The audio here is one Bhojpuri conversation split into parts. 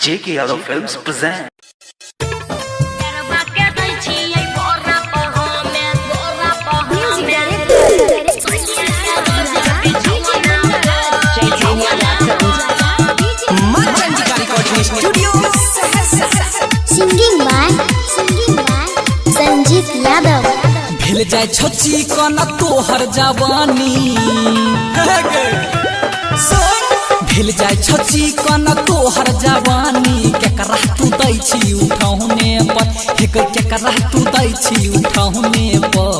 JK Yadav Films present. Singing by Sanjeet Yadav. भिल जाए छची कना तोहर जवानी, भिल जाए छची कना तोहर जवानी। केकरा तू दै छी उठौने पर, केकरा तू दै छी उठौने पर।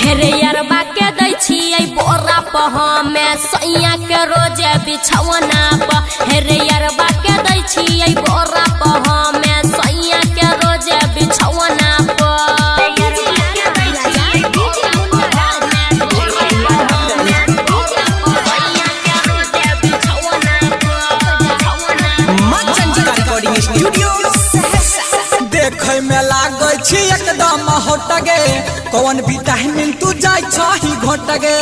हेरे यारबा के दै छी बोरा पर हमें सैया के रोजे बिछौना पर। हेरे यारबा के दै छी बोरा पर हमें सैया के रोजे बिछौना पर। देखे में लागे छी एकदम होटगे, कौन विटामिन तू जाय छही घोटगे।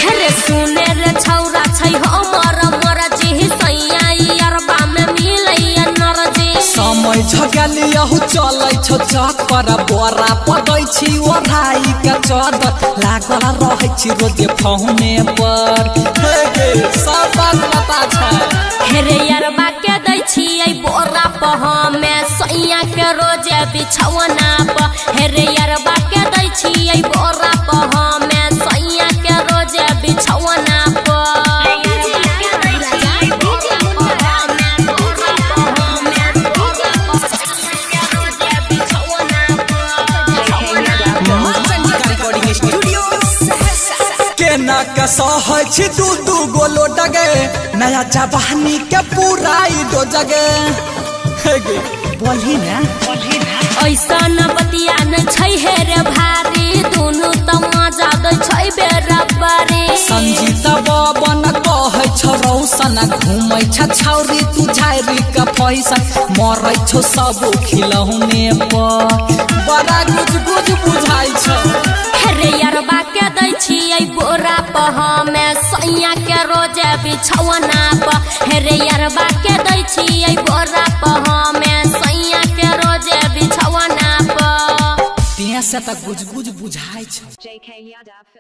हेरे सुने रे छौरा छै हमर मरजी, सैया यारबा में मिलैया नरजी। समय झगलियहु चलै छ चक्कर, बोरा पदै छी ओढ़ाई के चदर। लागल रहै छी रोजे फोने पर, हे गे सब बात पता छै। हेरे यारबा के दै छी बोरा पर हमें सैया के रोजे बिछौना पर। हेरे यारबा के दै छी बोरा पर हमें सैया के रोजे बिछौना पर। केना के सहै छी दू गोलो डगे, नया जवानी के पूरा दो जगे। हे गे बोलही ना ऐसा न बतिया न छै हेरे भारी, दुनू तमाजा दै छै बेरबारी। संजीत बाबन कहै छ रौशन, घूमै छ छौरी तू झारी के पैसा। मरै छ सब खिलौने पर, बड़ा गुज बुझाइ छ। हेरे यारबा के दै छी बोरा पर हमें सैया के रोजे बिछौना पर। हेरे यारबा के दै छी बोरा पर हमें सैया के रोजे बिछौना पर। तिया से त गुज बुझाइ छ। JK Yadav